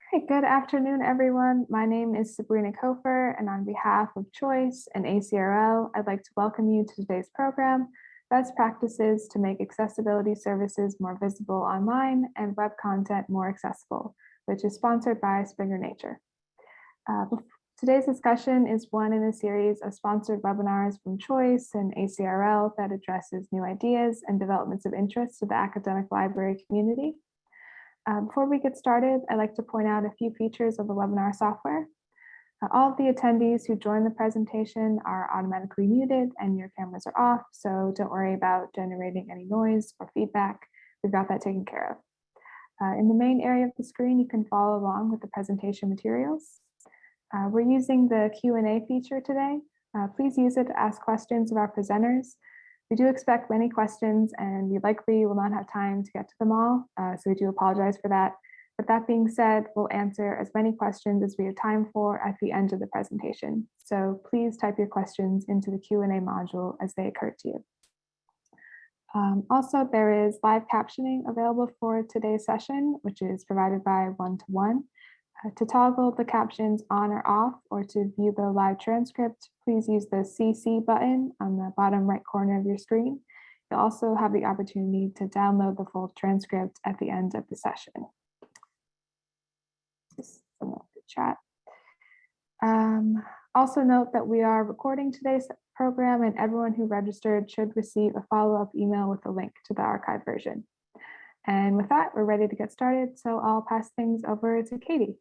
Hey, good afternoon, everyone. My name is Sabrina Kofer, and on behalf of Choice and ACRL, I'd like to welcome you to today's program, Best Practices to Make Accessibility Services More Visible Online and Web Content More Accessible, which is sponsored by Springer Nature. Today's discussion is one in a series of sponsored webinars from Choice and ACRL that addresses new ideas and developments of interest to the academic library community. Before we get started, I'd like to point out a few features of the webinar software. All of the attendees who join the presentation are automatically muted and your cameras are off, so don't worry about generating any noise or feedback. We've got that taken care of. In the main area of the screen, you can follow along with the presentation materials. We're using the Q&A feature today. Please use it to ask questions of our presenters. We do expect many questions and we likely will not have time to get to them all, so we do apologize for that. But that being said, we'll answer as many questions as we have time for at the end of the presentation. So please type your questions into the Q&A module as they occur to you. Also, there is live captioning available for today's session, which is provided by One-to-One. To toggle the captions on or off, or to view the live transcript, please use the CC button on the bottom right corner of your screen. You'll also have the opportunity to download the full transcript at the end of the session. Just sum up the chat. Also note that we are recording today's program and everyone who registered should receive a follow-up email with a link to the archive version. And with that, we're ready to get started. So I'll pass things over to Katie.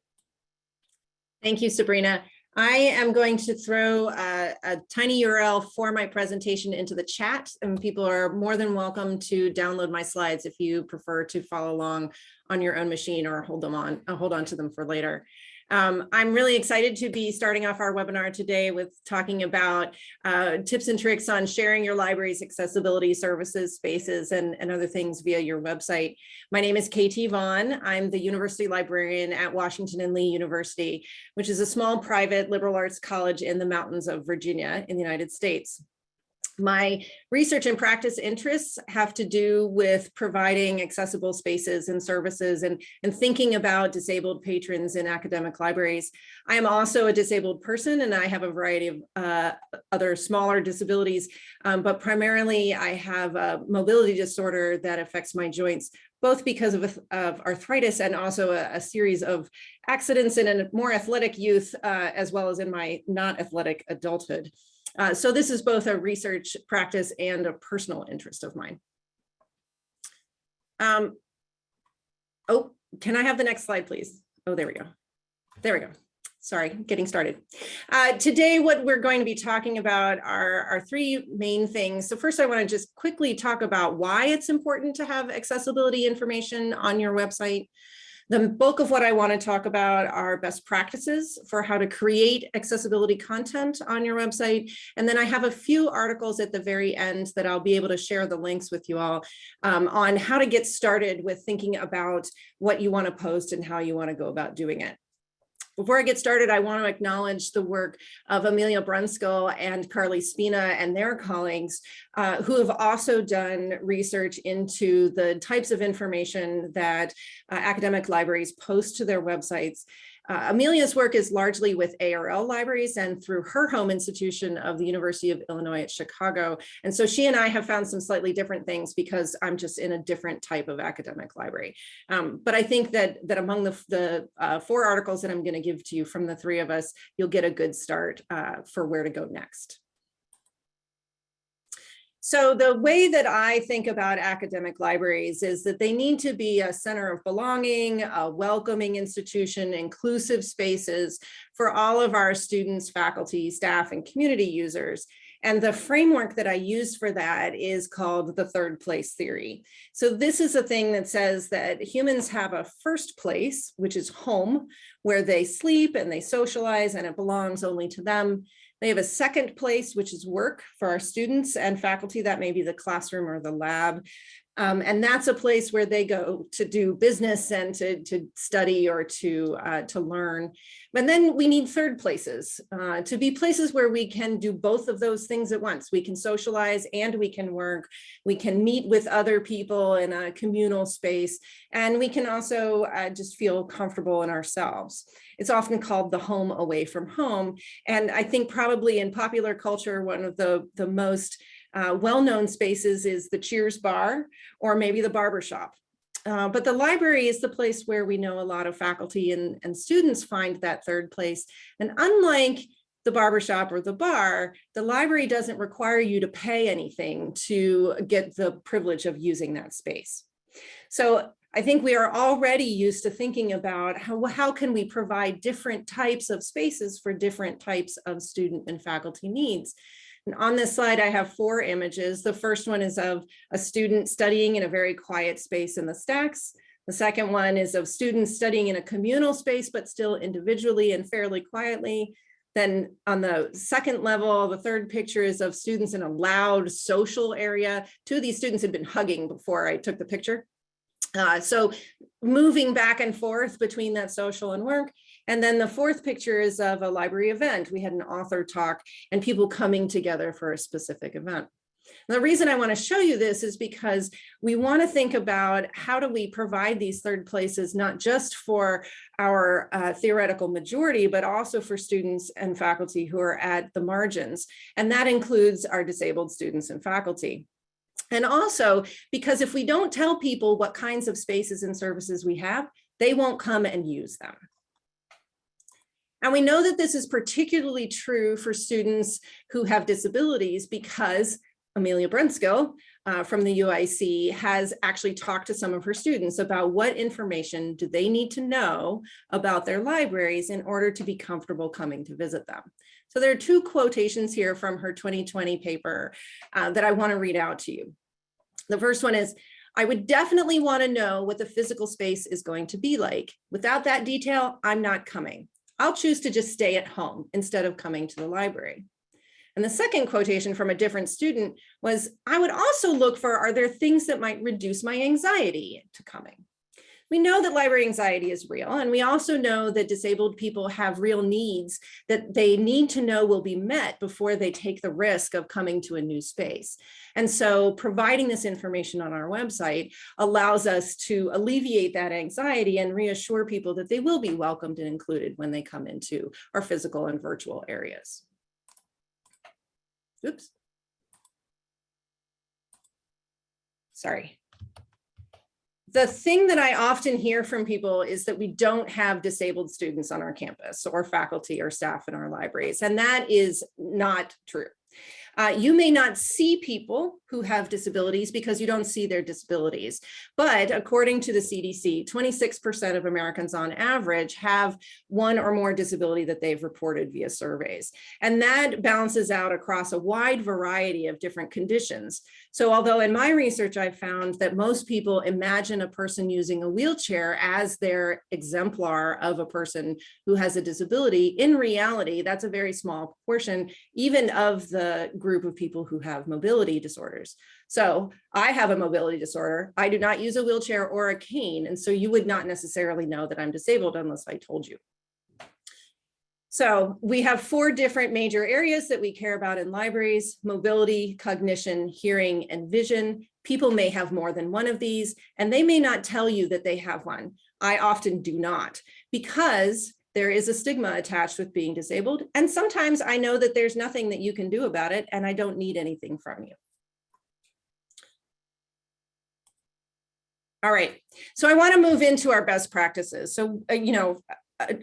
Thank you, Sabrina. I am going to throw a tiny URL for my presentation into the chat, and people are more than welcome to download my slides if you prefer to follow along on your own machine or hold on to them for later. I'm really excited to be starting off our webinar today with talking about tips and tricks on sharing your library's accessibility services, spaces, and other things via your website. My name is KT Vaughan. I'm the University Librarian at Washington and Lee University, which is a small private liberal arts college in the mountains of Virginia in the United States. My research and practice interests have to do with providing accessible spaces and services and thinking about disabled patrons in academic libraries. I am also a disabled person and I have a variety of other smaller disabilities, but primarily I have a mobility disorder that affects my joints, both because of arthritis and also a series of accidents in a more athletic youth, as well as in my not athletic adulthood. So this is both a research practice and a personal interest of mine. Oh, can I have the next slide, please? Oh, there we go. There we go. Sorry, getting started. Today, what we're going to be talking about are three main things. So first, I want to just quickly talk about why it's important to have accessibility information on your website. The bulk of what I want to talk about are best practices for how to create accessibility content on your website. And then I have a few articles at the very end that I'll be able to share the links with you all on how to get started with thinking about what you want to post and how you want to go about doing it. Before I get started, I want to acknowledge the work of Amelia Brunskill and Carly Spina and their colleagues who have also done research into the types of information that academic libraries post to their websites. Amelia's work is largely with ARL libraries and through her home institution of the University of Illinois at Chicago. And so she and I have found some slightly different things because I'm just in a different type of academic library. But I think that among the four articles that I'm going to give to you from the three of us, you'll get a good start for where to go next. So the way that I think about academic libraries is that they need to be a center of belonging, a welcoming institution, inclusive spaces for all of our students, faculty, staff, and community users. And the framework that I use for that is called the third place theory. So this is a thing that says that humans have a first place, which is home, where they sleep and they socialize and it belongs only to them. They have a second place, which is work for our students and faculty. That may be the classroom or the lab. And that's a place where they go to do business and to study or to learn. But then we need third places to be places where we can do both of those things at once. We can socialize and we can work. We can meet with other people in a communal space, and we can also just feel comfortable in ourselves. It's often called the home away from home. And I think probably in popular culture, one of the most well-known spaces is the Cheers bar or maybe the barbershop. But the library is the place where we know a lot of faculty and students find that third place. And unlike the barbershop or the bar, the library doesn't require you to pay anything to get the privilege of using that space. So I think we are already used to thinking about how can we provide different types of spaces for different types of student and faculty needs. And on this slide, I have 4 images. The first one is of a student studying in a very quiet space in the stacks. The second one is of students studying in a communal space, but still individually and fairly quietly. Then on the second level, the third picture is of students in a loud social area. 2 of these students had been hugging before I took the picture. So moving back and forth between that social and work. And then the fourth picture is of a library event. We had an author talk and people coming together for a specific event. And the reason I want to show you this is because we want to think about how do we provide these third places, not just for our theoretical majority, but also for students and faculty who are at the margins. And that includes our disabled students and faculty. And also because if we don't tell people what kinds of spaces and services we have, they won't come and use them. And we know that this is particularly true for students who have disabilities because Amelia Brunskill from the UIC has actually talked to some of her students about what information do they need to know about their libraries in order to be comfortable coming to visit them. So there are 2 quotations here from her 2020 paper that I want to read out to you. The first one is, I would definitely want to know what the physical space is going to be like. Without that detail, I'm not coming. I'll choose to just stay at home instead of coming to the library. And the second quotation from a different student was, I would also look for, are there things that might reduce my anxiety to coming? We know that library anxiety is real, and we also know that disabled people have real needs that they need to know will be met before they take the risk of coming to a new space. And so providing this information on our website allows us to alleviate that anxiety and reassure people that they will be welcomed and included when they come into our physical and virtual areas. Oops. Sorry. The thing that I often hear from people is that we don't have disabled students on our campus or faculty or staff in our libraries, and that is not true. You may not see people who have disabilities because you don't see their disabilities. But according to the CDC, 26% of Americans on average have one or more disability that they've reported via surveys. And that balances out across a wide variety of different conditions. So although in my research, I found that most people imagine a person using a wheelchair as their exemplar of a person who has a disability, in reality, that's a very small portion, even of the group of people who have mobility disorders. So I have a mobility disorder. I do not use a wheelchair or a cane. And so you would not necessarily know that I'm disabled unless I told you. So we have 4 different major areas that we care about in libraries: mobility, cognition, hearing, and vision. People may have more than one of these, and they may not tell you that they have one. I often do not, because there is a stigma attached with being disabled. And sometimes I know that there's nothing that you can do about it, and I don't need anything from you. All right, so I want to move into our best practices. So,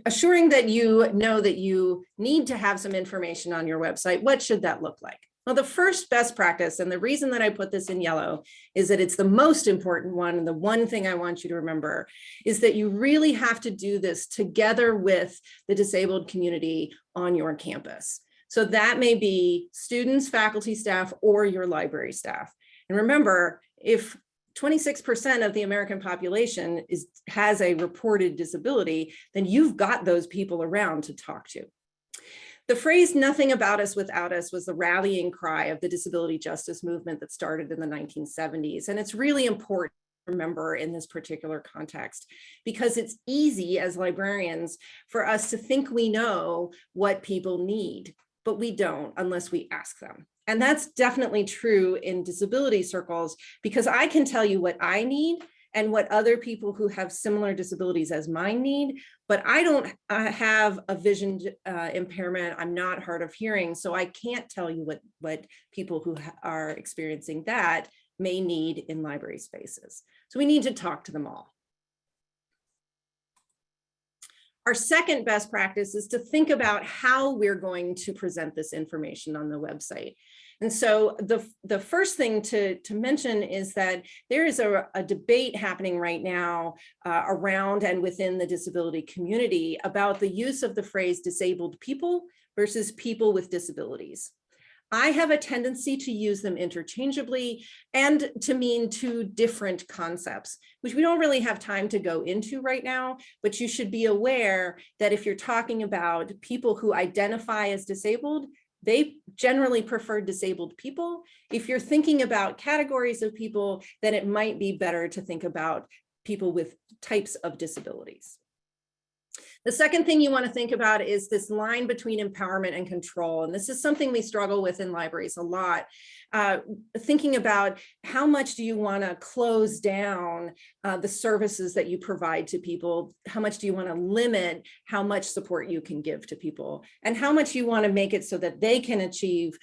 assuring that you know that you need to have some information on your website, what should that look like? Well, the first best practice, and the reason that I put this in yellow is that it's the most important one, and the one thing I want you to remember is that you really have to do this together with the disabled community on your campus. So that may be students, faculty, staff, or your library staff. And remember, if 26% of the American population has a reported disability, then you've got those people around to talk to. The phrase "nothing about us without us" was the rallying cry of the disability justice movement that started in the 1970s. And it's really important to remember in this particular context, because it's easy as librarians for us to think we know what people need, but we don't unless we ask them. And that's definitely true in disability circles, because I can tell you what I need and what other people who have similar disabilities as mine need, but I don't have a vision impairment. I'm not hard of hearing, so I can't tell you what people who are experiencing that may need in library spaces. So we need to talk to them all. Our second best practice is to think about how we're going to present this information on the website. And so the first thing to mention is that there is a debate happening right now around and within the disability community about the use of the phrase disabled people versus people with disabilities. I have a tendency to use them interchangeably and to mean two different concepts, which we don't really have time to go into right now, but you should be aware that if you're talking about people who identify as disabled, they generally prefer disabled people. If you're thinking about categories of people, then it might be better to think about people with types of disabilities. The second thing you want to think about is this line between empowerment and control. And this is something we struggle with in libraries a lot. Thinking about how much do you want to close down the services that you provide to people? How much do you want to limit how much support you can give to people? And how much you want to make it so that they can achieve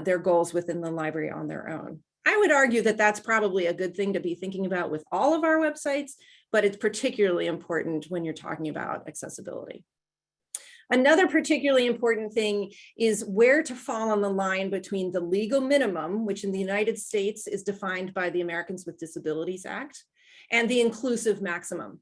their goals within the library on their own? I would argue that that's probably a good thing to be thinking about with all of our websites, but it's particularly important when you're talking about accessibility. Another particularly important thing is where to fall on the line between the legal minimum, which in the United States is defined by the Americans with Disabilities Act, and the inclusive maximum.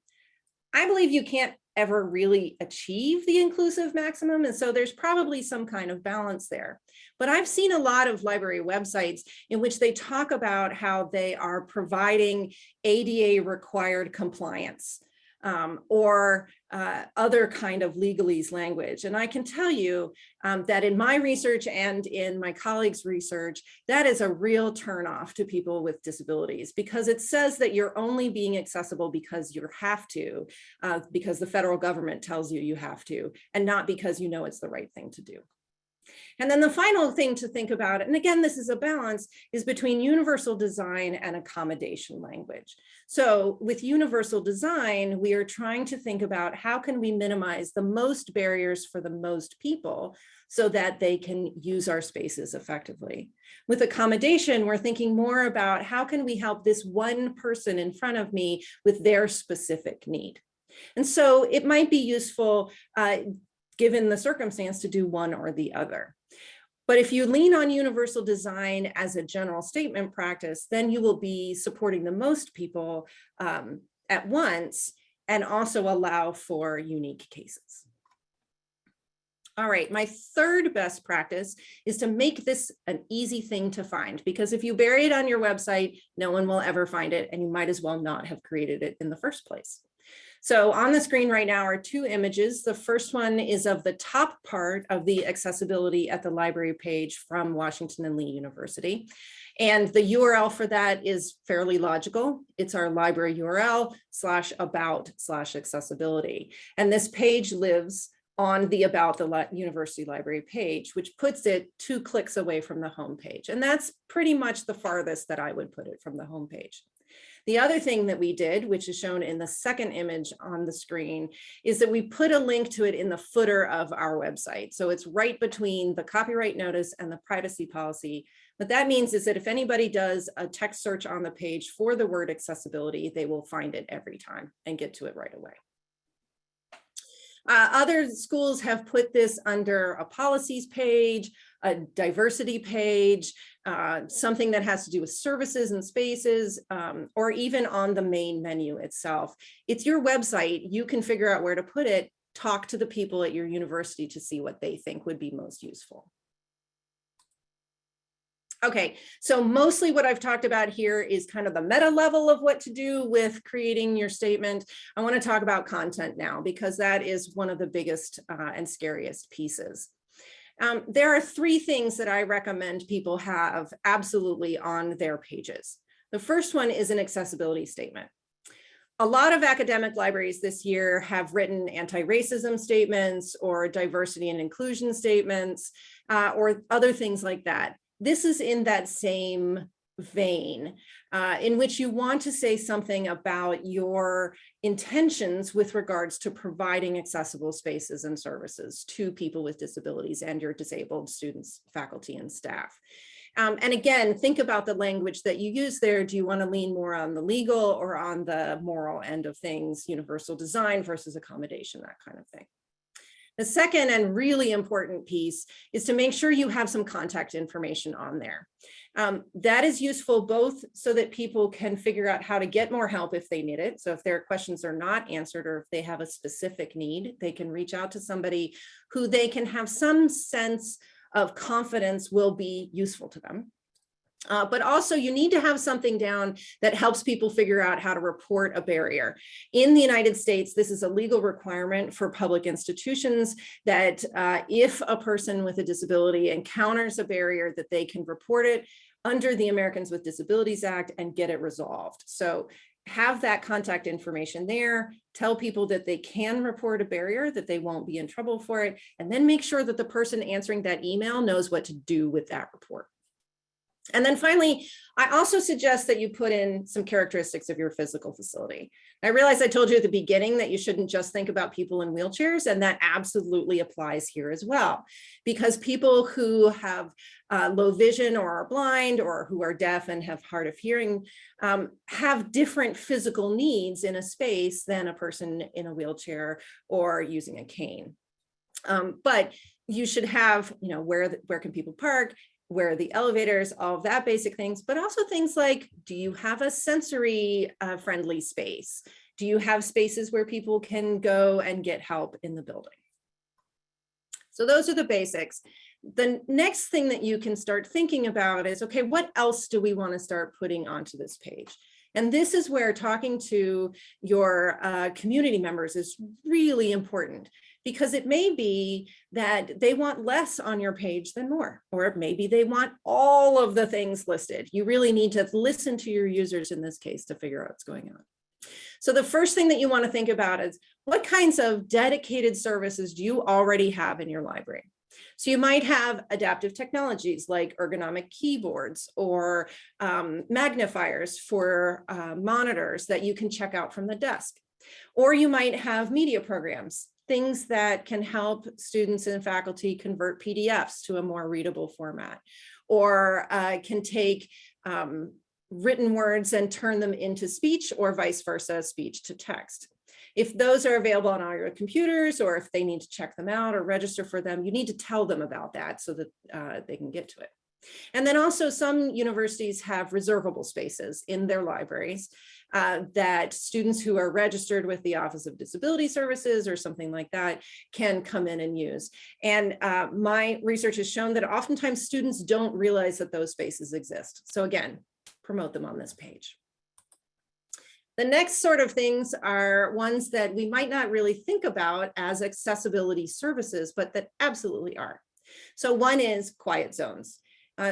I believe you can't ever really achieve the inclusive maximum, and so there's probably some kind of balance there. But I've seen a lot of library websites in which they talk about how they are providing ADA required compliance or other kind of legalese language. And I can tell you that in my research and in my colleagues' research, that is a real turnoff to people with disabilities, because it says that you're only being accessible because you have to, because the federal government tells you you have to, and not because you know it's the right thing to do. And then the final thing to think about, and again, this is a balance, is between universal design and accommodation language. So with universal design, we are trying to think about how can we minimize the most barriers for the most people so that they can use our spaces effectively. With accommodation, we're thinking more about how can we help this one person in front of me with their specific need. And so it might be useful given the circumstance to do one or the other. But if you lean on universal design as a general statement practice, then you will be supporting the most people at once and also allow for unique cases. All right, my third best practice is to make this an easy thing to find, because if you bury it on your website, no one will ever find it, and you might as well not have created it in the first place. So on the screen right now are two images. The first one is of the top part of the accessibility at the library page from Washington and Lee University. And the URL for that is fairly logical. It's our library URL /about/accessibility. And this page lives on the About the University Library page, which puts it 2 clicks away from the home page. And that's pretty much the farthest that I would put it from the home page. The other thing that we did, which is shown in the second image on the screen, is that we put a link to it in the footer of our website. So it's right between the copyright notice and the privacy policy. What that means is that if anybody does a text search on the page for the word accessibility, they will find it every time and get to it right away. Other schools have put this under a policies page, a diversity page, something that has to do with services and spaces, or even on the main menu itself. It's your website. You can figure out where to put it. Talk to the people at your university to see what they think would be most useful. Okay, so mostly what I've talked about here is kind of the meta level of what to do with creating your statement. I want to talk about content now, because that is one of the biggest and scariest pieces. There are three things that I recommend people have absolutely on their pages. The first one is an accessibility statement. A lot of academic libraries this year have written anti-racism statements or diversity and inclusion statements or other things like that. This is in that same vein in which you want to say something about your intentions with regards to providing accessible spaces and services to people with disabilities and your disabled students, faculty, and staff. And again, think about the language that you use there. Do you want to lean more on the legal or on the moral end of things, universal design versus accommodation, that kind of thing? The second and really important piece is to make sure you have some contact information on there. That is useful both so that people can figure out how to get more help if they need it. So if their questions are not answered or if they have a specific need, they can reach out to somebody who they can have some sense of confidence will be useful to them. But also you need to have something down that helps people figure out how to report a barrier. In the United States, this is a legal requirement for public institutions that if a person with a disability encounters a barrier, that they can report it under the Americans with Disabilities Act and get it resolved. So have that contact information there, tell people that they can report a barrier, that they won't be in trouble for it, and then make sure that the person answering that email knows what to do with that report. And then finally, I also suggest that you put in some characteristics of your physical facility. I realize I told you at the beginning that you shouldn't just think about people in wheelchairs, and that absolutely applies here as well, because people who have low vision or are blind or who are deaf and have hard of hearing have different physical needs in a space than a person in a wheelchair or using a cane. But you should have, where can people park? Where are the elevators, all of that basic things, but also things like, do you have a sensory friendly space? Do you have spaces where people can go and get help in the building? So those are the basics. The next thing that you can start thinking about is, okay, what else do we want to start putting onto this page? And this is where talking to your community members is really important, because it may be that they want less on your page than more, or maybe they want all of the things listed. You really need to listen to your users in this case to figure out what's going on. So the first thing that you want to think about is, what kinds of dedicated services do you already have in your library? So you might have adaptive technologies like ergonomic keyboards or magnifiers for monitors that you can check out from the desk. Or you might have media programs, things that can help students and faculty convert PDFs to a more readable format, or can take written words and turn them into speech, or vice versa, speech to text. If those are available on all your computers, or if they need to check them out or register for them, you need to tell them about that so that they can get to it. And then also some universities have reservable spaces in their libraries that students who are registered with the Office of Disability Services or something like that can come in and use. And my research has shown that oftentimes students don't realize that those spaces exist. So again, promote them on this page. The next sort of things are ones that we might not really think about as accessibility services, but that absolutely are. So one is quiet zones.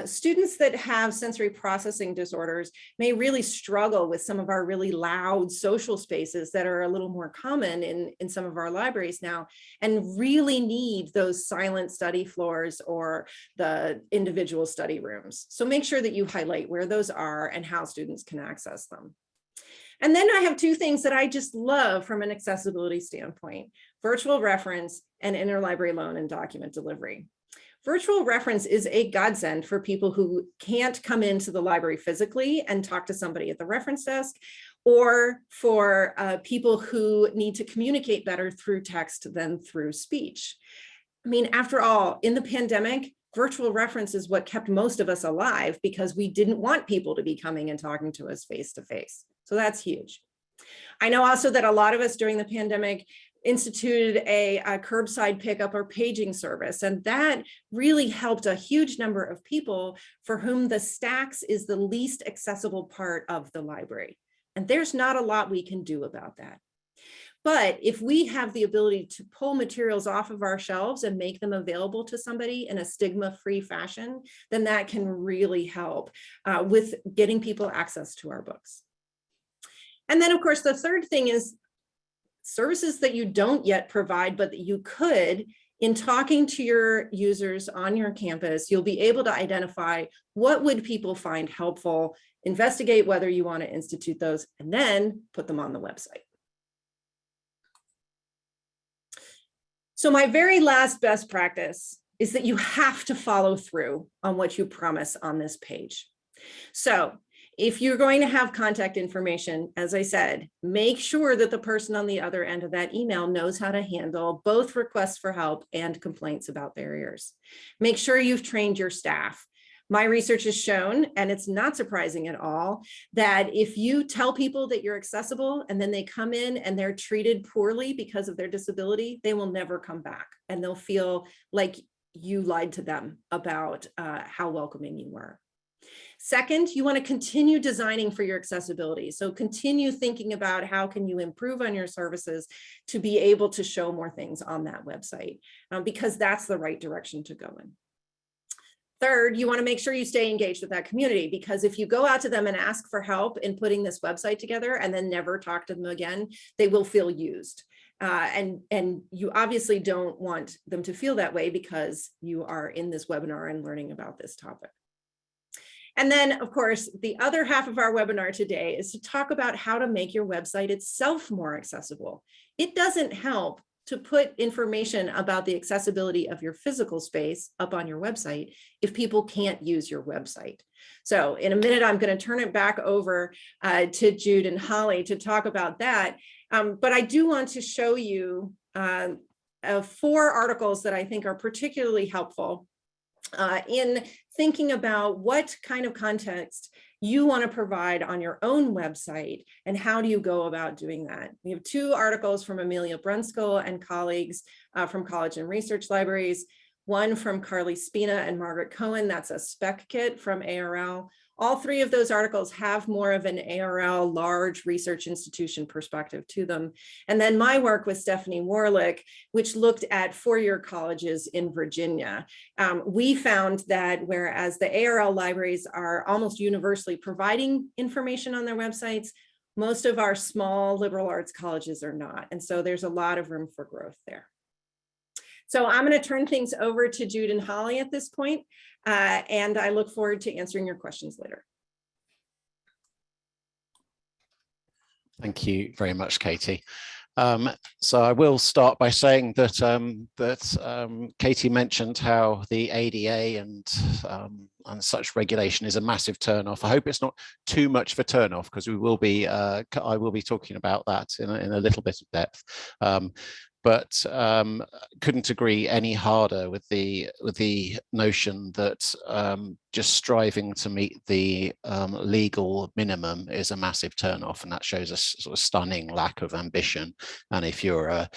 Students that have sensory processing disorders may really struggle with some of our really loud social spaces that are a little more common in some of our libraries now, and really need those silent study floors or the individual study rooms. So make sure that you highlight where those are and how students can access them. And then I have two things that I just love from an accessibility standpoint: virtual reference and interlibrary loan and document delivery. Virtual reference is a godsend for people who can't come into the library physically and talk to somebody at the reference desk, or for people who need to communicate better through text than through speech. I mean, after all, in the pandemic, virtual reference is what kept most of us alive, because we didn't want people to be coming and talking to us face to face. So that's huge. I know also that a lot of us during the pandemic instituted a curbside pickup or paging service, and that really helped a huge number of people for whom the stacks is the least accessible part of the library. And there's not a lot we can do about that. But if we have the ability to pull materials off of our shelves and make them available to somebody in a stigma-free fashion, then that can really help with getting people access to our books. And then, of course, the third thing is services that you don't yet provide, but that you could. In talking to your users on your campus, you'll be able to identify what would people find helpful, investigate whether you want to institute those, and then put them on the website. So my very last best practice is that you have to follow through on what you promise on this page. So if you're going to have contact information, as I said, make sure that the person on the other end of that email knows how to handle both requests for help and complaints about barriers. Make sure you've trained your staff. My research has shown, and it's not surprising at all, that if you tell people that you're accessible and then they come in and they're treated poorly because of their disability, they will never come back and they'll feel like you lied to them about how welcoming you were. Second, you want to continue designing for your accessibility. So continue thinking about how can you improve on your services to be able to show more things on that website, because that's the right direction to go in. Third, you want to make sure you stay engaged with that community, because if you go out to them and ask for help in putting this website together and then never talk to them again, they will feel used. And you obviously don't want them to feel that way because you are in this webinar and learning about this topic. And then, of course, the other half of our webinar today is to talk about how to make your website itself more accessible. It doesn't help to put information about the accessibility of your physical space up on your website if people can't use your website. So in a minute, I'm going to turn it back over to Jude and Holly to talk about that. But I do want to show you 4 articles that I think are particularly helpful in thinking about what kind of context you want to provide on your own website and how do you go about doing that. We have 2 articles from Amelia Brunskill and colleagues from College and Research Libraries, one from Carly Spina and Margaret Cohen, that's a spec kit from ARL. All 3 of those articles have more of an ARL large research institution perspective to them. And then my work with Stephanie Warlick, which looked at 4-year colleges in Virginia. We found that whereas the ARL libraries are almost universally providing information on their websites, most of our small liberal arts colleges are not. And so there's a lot of room for growth there. So I'm going to turn things over to Jude and Holly at this point, and I look forward to answering your questions later. Thank you very much, Katie. So I will start by saying that Katie mentioned how the ADA and such regulation is a massive turnoff. I hope it's not too much of a turnoff, because we will be I will be talking about that in a little bit of depth. But couldn't agree any harder with the notion that just striving to meet the legal minimum is a massive turnoff, and that shows a sort of stunning lack of ambition. And if you're a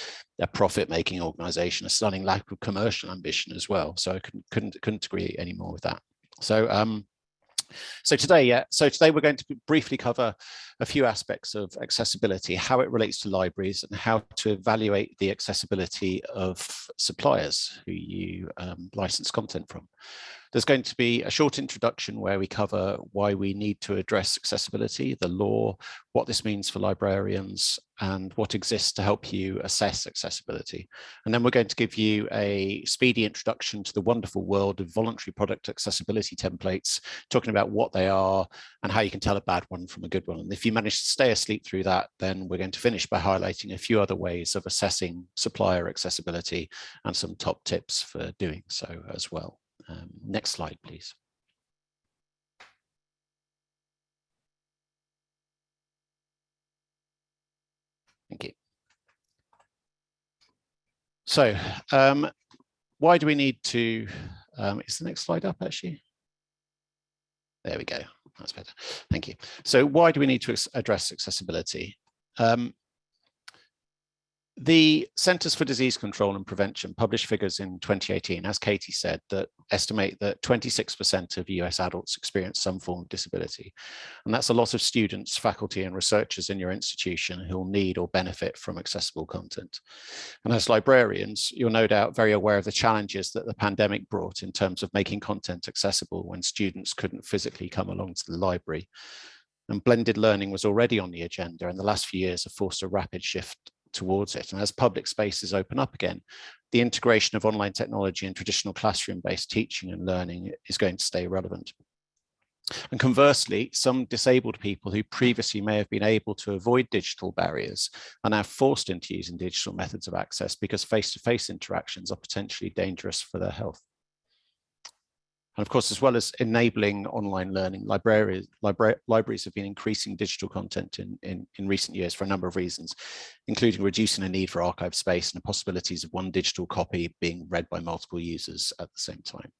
profit-making organization, a stunning lack of commercial ambition as well. So I couldn't agree any more with that. So today we're going to briefly cover a few aspects of accessibility, how it relates to libraries, and how to evaluate the accessibility of suppliers who you license content from. There's going to be a short introduction where we cover why we need to address accessibility, the law, what this means for librarians, and what exists to help you assess accessibility. And then we're going to give you a speedy introduction to the wonderful world of voluntary product accessibility templates, talking about what they are and how you can tell a bad one from a good one. And if you manage to stay asleep through that, then we're going to finish by highlighting a few other ways of assessing supplier accessibility and some top tips for doing so as well. Next slide, please. Thank you. So why do we need to, is the next slide up actually? There we go, that's better, thank you. So why do we need to address accessibility? The Centers for Disease Control and Prevention published figures in 2018, as Katie said, that estimate that 26% of US adults experience some form of disability. And that's a lot of students, faculty, and researchers in your institution who will need or benefit from accessible content. And as librarians, you're no doubt very aware of the challenges that the pandemic brought in terms of making content accessible when students couldn't physically come along to the library. And blended learning was already on the agenda, and the last few years have forced a rapid shift towards it. And as public spaces open up again, the integration of online technology and traditional classroom-based teaching and learning is going to stay relevant. And conversely, some disabled people who previously may have been able to avoid digital barriers are now forced into using digital methods of access because face-to-face interactions are potentially dangerous for their health. And of course, as well as enabling online learning, libraries have been increasing digital content in recent years for a number of reasons, including reducing the need for archive space and the possibilities of one digital copy being read by multiple users at the same time.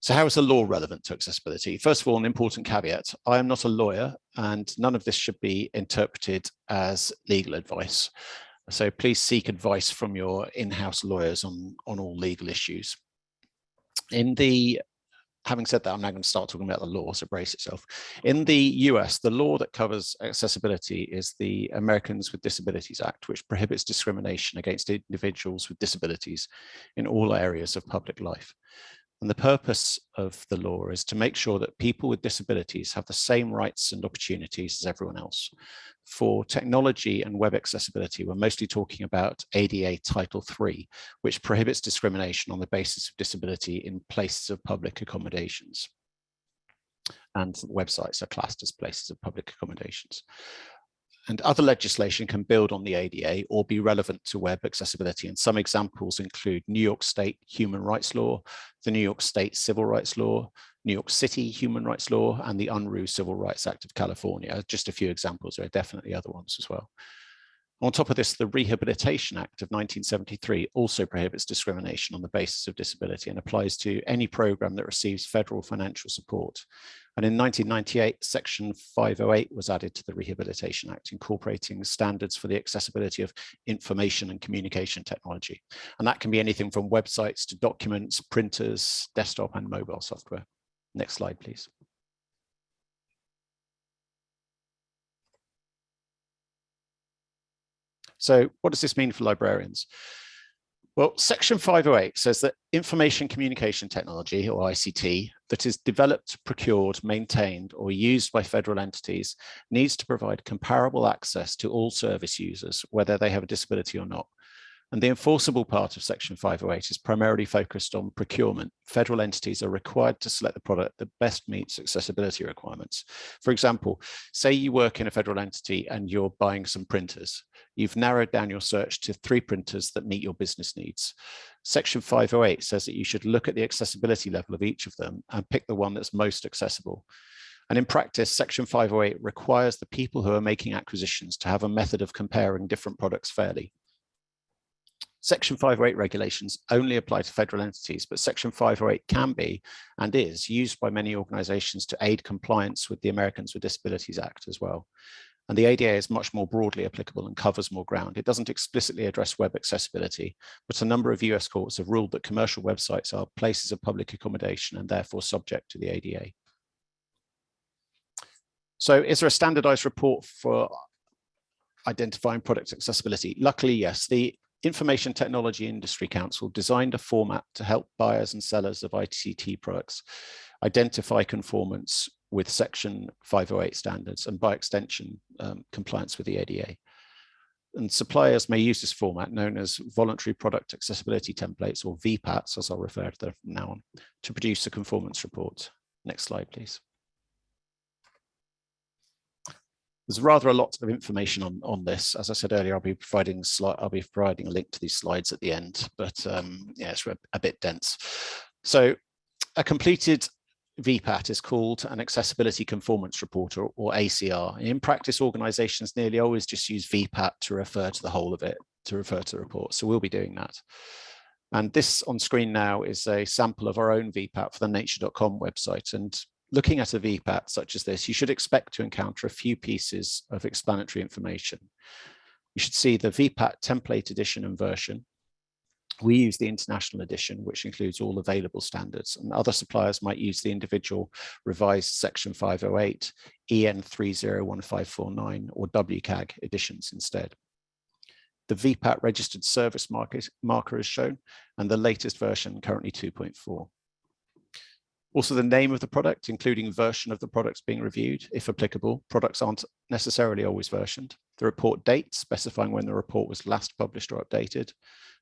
So how is the law relevant to accessibility? First of all, an important caveat. I am not a lawyer, and none of this should be interpreted as legal advice. So please seek advice from your in-house lawyers on all legal issues. Having said that, I'm now going to start talking about the law, so brace yourself. In the US, the law that covers accessibility is the Americans with Disabilities Act, which prohibits discrimination against individuals with disabilities in all areas of public life. And the purpose of the law is to make sure that people with disabilities have the same rights and opportunities as everyone else. For technology and web accessibility, we're mostly talking about ADA Title III, which prohibits discrimination on the basis of disability in places of public accommodations. And websites are classed as places of public accommodations. And other legislation can build on the ADA or be relevant to web accessibility. And some examples include New York State human rights law, the New York State civil rights law, New York City human rights law, and the Unruh Civil Rights Act of California. Just a few examples. There are definitely other ones as well. On top of this, the Rehabilitation Act of 1973 also prohibits discrimination on the basis of disability and applies to any program that receives federal financial support. And in 1998, Section 508 was added to the Rehabilitation Act, incorporating standards for the accessibility of information and communication technology. And that can be anything from websites to documents, printers, desktop and mobile software. Next slide, please. So what does this mean for librarians? Well, Section 508 says that information communication technology, or ICT, that is developed, procured, maintained, or used by federal entities needs to provide comparable access to all service users, whether they have a disability or not. And the enforceable part of Section 508 is primarily focused on procurement. Federal entities are required to select the product that best meets accessibility requirements. For example, say you work in a federal entity and you're buying some printers. You've narrowed down your search to 3 printers that meet your business needs. Section 508 says that you should look at the accessibility level of each of them and pick the one that's most accessible. And in practice, Section 508 requires the people who are making acquisitions to have a method of comparing different products fairly. Section 508 regulations only apply to federal entities, but Section 508 can be and is used by many organizations to aid compliance with the Americans with Disabilities Act as well. And the ADA is much more broadly applicable and covers more ground. It doesn't explicitly address web accessibility, but a number of US courts have ruled that commercial websites are places of public accommodation and therefore subject to the ADA. So is there a standardized report for identifying product accessibility? Luckily, yes. The Information Technology Industry Council designed a format to help buyers and sellers of ICT products identify conformance with Section 508 standards and by extension, compliance with the ADA. And suppliers may use this format known as Voluntary Product Accessibility Templates, or Vpats, as I'll refer to them from now on, to produce a conformance report. Next slide, please. There's rather a lot of information on this. As I said earlier, I'll be providing a link to these slides at the end, but yeah, it's a bit dense. So a completed VPAT is called an Accessibility Conformance Report, or ACR. In practice, organizations nearly always just use VPAT to refer to the whole of it, to refer to the report. So we'll be doing that. And this on screen now is a sample of our own VPAT for the nature.com website. And looking at a VPAT such as this, you should expect to encounter a few pieces of explanatory information. You should see the Vpat template edition and version. We use the international edition, which includes all available standards, and other suppliers might use the individual revised section 508, EN 301549, or WCAG editions instead. The Vpat registered service marker is shown, and the latest version, currently 2.4. Also, the name of the product, including version of the products being reviewed, if applicable. Products aren't necessarily always versioned. The report date, specifying when the report was last published or updated.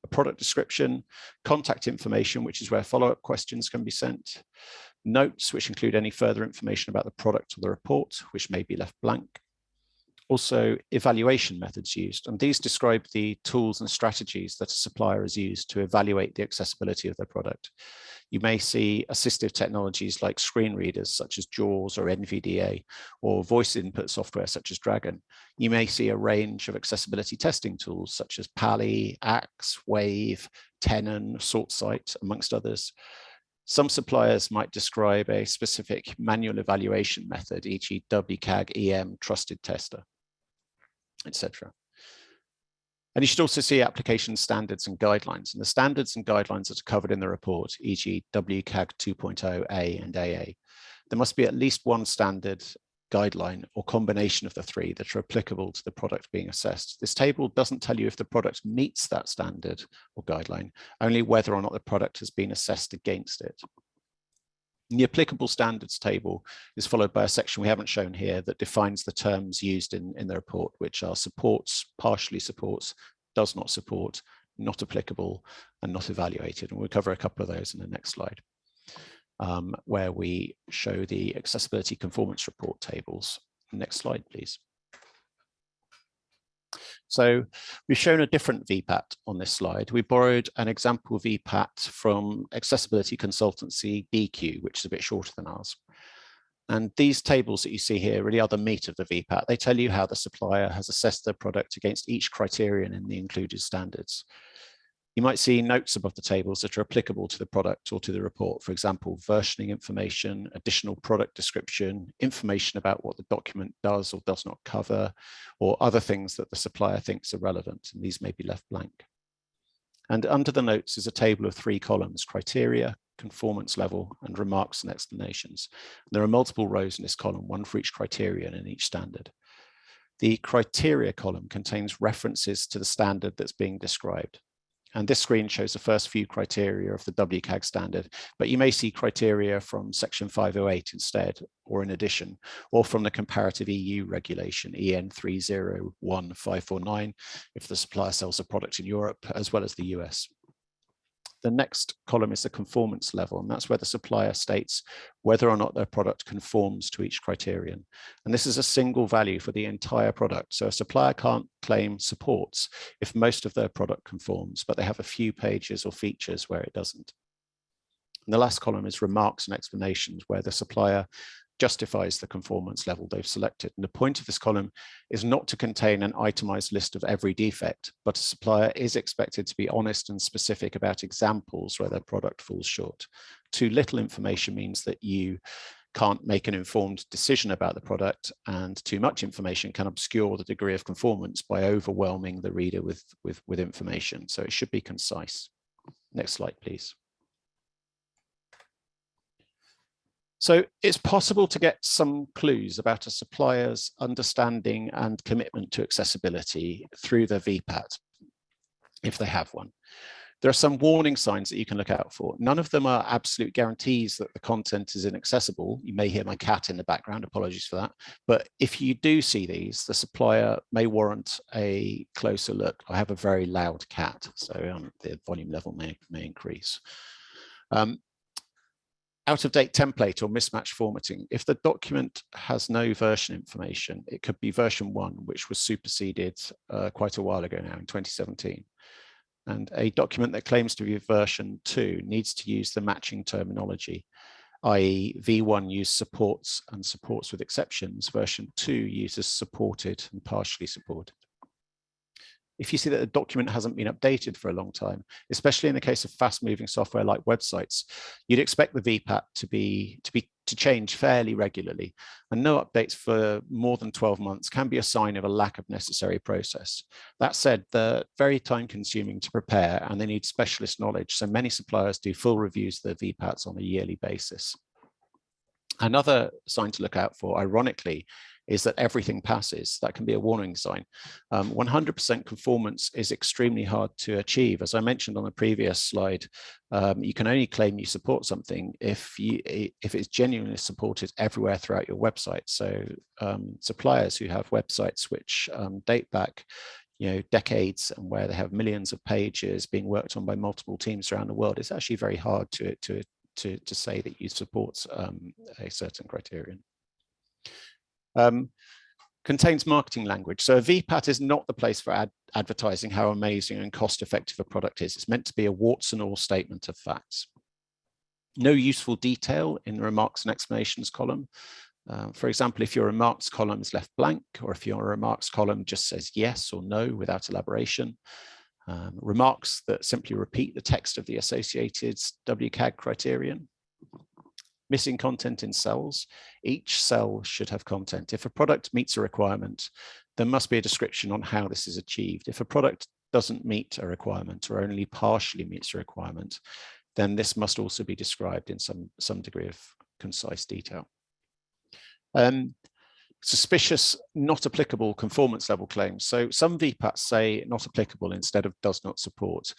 A product description, contact information, which is where follow-up questions can be sent. Notes, which include any further information about the product or the report, which may be left blank. Also, evaluation methods used, and these describe the tools and strategies that a supplier has used to evaluate the accessibility of their product. You may see assistive technologies like screen readers such as JAWS or NVDA, or voice input software such as Dragon. You may see a range of accessibility testing tools such as Pally, Axe, Wave, Tenon, SortSite, amongst others. Some suppliers might describe a specific manual evaluation method, e.g. WCAG EM trusted tester, etc. And you should also see application standards and guidelines. And the standards and guidelines that are covered in the report, e.g. WCAG 2.0A and AA. There must be at least one standard, guideline, or combination of the three that are applicable to the product being assessed. This table doesn't tell you if the product meets that standard or guideline, only whether or not the product has been assessed against it. And the applicable standards table is followed by a section we haven't shown here that defines the terms used in the report, which are supports, partially supports, does not support, not applicable, and not evaluated. And we'll cover a couple of those in the next slide, where we show the accessibility conformance report tables. Next slide, please. So we've shown a different Vpat on this slide. We borrowed an example Vpat from accessibility consultancy DQ, which is a bit shorter than ours. And these tables that you see here really are the meat of the Vpat. They tell you how the supplier has assessed their product against each criterion in the included standards. You might see notes above the tables that are applicable to the product or to the report. For example, versioning information, additional product description, information about what the document does or does not cover, or other things that the supplier thinks are relevant, and these may be left blank. And under the notes is a table of 3 columns: criteria, conformance level, and remarks and explanations. And there are multiple rows in this column, one for each criterion in each standard. The criteria column contains references to the standard that's being described. And this screen shows the first few criteria of the WCAG standard, but you may see criteria from section 508 instead, or in addition, or from the comparative EU regulation, EN 301549, if the supplier sells a product in Europe, as well as the US. The next column is the conformance level, and that's where the supplier states whether or not their product conforms to each criterion. And this is a single value for the entire product. So a supplier can't claim supports if most of their product conforms, but they have a few pages or features where it doesn't. And the last column is remarks and explanations, where the supplier justifies the conformance level they've selected. And the point of this column is not to contain an itemized list of every defect, but a supplier is expected to be honest and specific about examples where their product falls short. Too little information means that you can't make an informed decision about the product, and too much information can obscure the degree of conformance by overwhelming the reader with information. So it should be concise. Next slide, please. So it's possible to get some clues about a supplier's understanding and commitment to accessibility through the Vpat, if they have one. There are some warning signs that you can look out for. None of them are absolute guarantees that the content is inaccessible. You may hear my cat in the background, apologies for that. But if you do see these, the supplier may warrant a closer look. I have a very loud cat, so the volume level may increase. Out-of-date template or mismatched formatting. If the document has no version information, it could be version 1, which was superseded quite a while ago now in 2017. And a document that claims to be version 2 needs to use the matching terminology, i.e. V1 uses supports and supports with exceptions. Version 2 uses supported and partially supported. If you see that a document hasn't been updated for a long time, especially in the case of fast-moving software like websites, you'd expect the Vpat to be to change fairly regularly, and no updates for more than 12 months can be a sign of a lack of necessary process. That said, they're very time consuming to prepare and they need specialist knowledge, so many suppliers do full reviews of their VPATs on a yearly basis. Another sign to look out for, ironically, is that everything passes. That can be a warning sign. 100% conformance is extremely hard to achieve. As I mentioned on the previous slide, you can only claim you support something if it's genuinely supported everywhere throughout your website. So suppliers who have websites which date back decades and where they have millions of pages being worked on by multiple teams around the world, it's actually very hard to say that you support a certain criterion. Contains marketing language. So a VPAT is not the place for advertising how amazing and cost-effective a product is. It's meant to be a warts and all statement of facts. No useful detail in the remarks and explanations column. For example, if your remarks column is left blank, or if your remarks column just says yes or no without elaboration. Remarks that simply repeat the text of the associated WCAG criterion. Missing content in cells. Each cell should have content. If a product meets a requirement, there must be a description on how this is achieved. If a product doesn't meet a requirement or only partially meets a requirement, then this must also be described in some degree of concise detail. Suspicious, not applicable conformance level claims. So some VPATs say not applicable instead of does not support.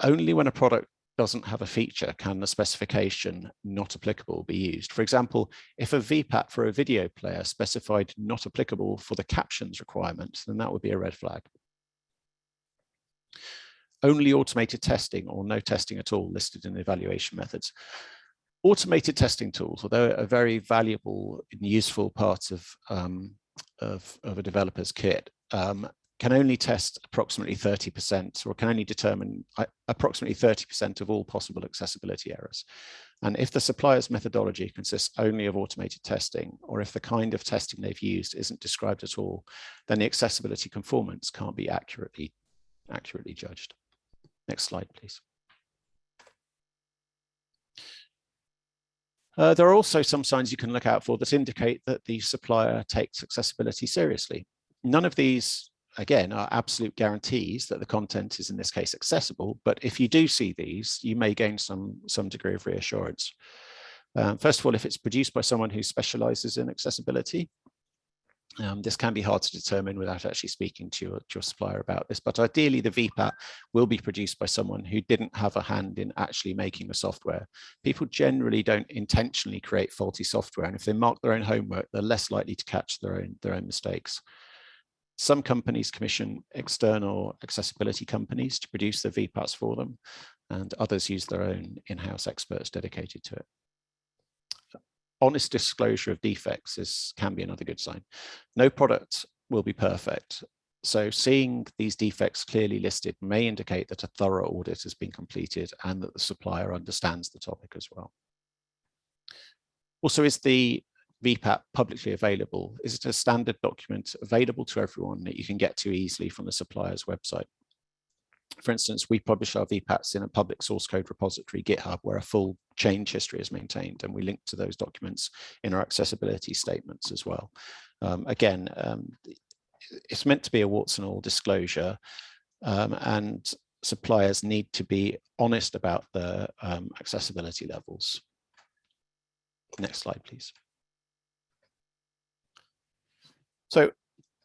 Only when a product doesn't have a feature can the specification not applicable be used. For example, if a VPAT for a video player specified not applicable for the captions requirement, then that would be a red flag. Only automated testing or no testing at all listed in the evaluation methods. Automated testing tools, although a very valuable and useful part of a developer's kit, can only test approximately 30% or can only determine approximately 30% of all possible accessibility errors. And if the supplier's methodology consists only of automated testing, or if the kind of testing they've used isn't described at all, then the accessibility conformance can't be accurately judged. Next slide, please. There are also some signs you can look out for that indicate that the supplier takes accessibility seriously. None of these, again, are absolute guarantees that the content is in this case accessible, but if you do see these, you may gain some degree of reassurance. First of all, if it's produced by someone who specializes in accessibility, this can be hard to determine without actually speaking to your supplier about this, but ideally the VPAT will be produced by someone who didn't have a hand in actually making the software. People generally don't intentionally create faulty software, and if they mark their own homework, they're less likely to catch their own mistakes. Some companies commission external accessibility companies to produce their VPATs for them, and others use their own in-house experts dedicated to it. Honest disclosure of defects can be another good sign. No product will be perfect, so seeing these defects clearly listed may indicate that a thorough audit has been completed and that the supplier understands the topic as well. Also, is the VPAT publicly available? Is it a standard document available to everyone that you can get to easily from the supplier's website? For instance, we publish our VPATs in a public source code repository, GitHub, where a full change history is maintained, and we link to those documents in our accessibility statements as well. Again, it's meant to be a warts and all disclosure, and suppliers need to be honest about the accessibility levels. Next slide, please. So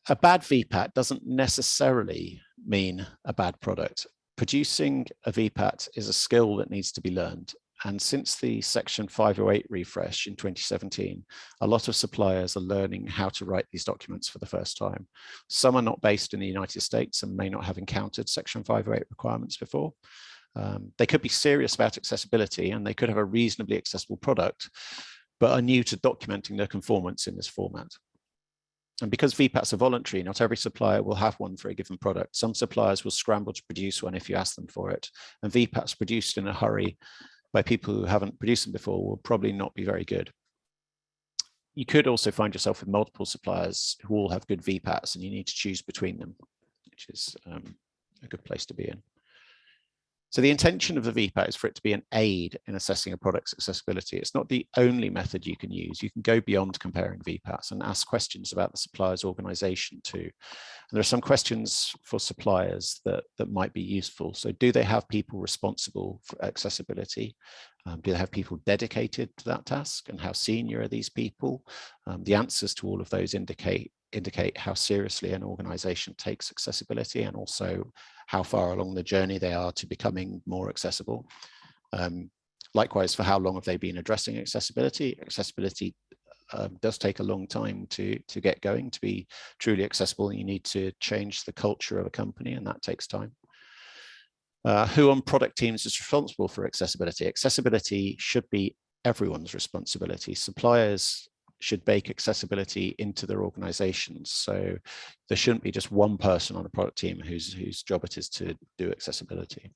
a bad VPAT doesn't necessarily mean a bad product. Producing a VPAT is a skill that needs to be learned. And since the Section 508 refresh in 2017, a lot of suppliers are learning how to write these documents for the first time. Some are not based in the United States and may not have encountered Section 508 requirements before. They could be serious about accessibility and they could have a reasonably accessible product, but are new to documenting their conformance in this format. And because VPATs are voluntary, not every supplier will have one for a given product. Some suppliers will scramble to produce one if you ask them for it. And VPATs produced in a hurry by people who haven't produced them before will probably not be very good. You could also find yourself with multiple suppliers who all have good VPATs and you need to choose between them, which is a good place to be in. So the intention of the Vpat is for it to be an aid in assessing a product's accessibility. It's not the only method you can use. You can go beyond comparing Vpats and ask questions about the supplier's organization too. And there are some questions for suppliers that might be useful. So do they have people responsible for accessibility? Do they have people dedicated to that task? And how senior are these people? The answers to all of those indicate how seriously an organization takes accessibility, and also how far along the journey they are to becoming more accessible. Likewise, for how long have they been addressing accessibility? Accessibility does take a long time to get going. To be truly accessible, you need to change the culture of a company, and that takes time. Who on product teams is responsible for accessibility? Accessibility should be everyone's responsibility. Suppliers should bake accessibility into their organizations. So there shouldn't be just one person on a product team whose job it is to do accessibility.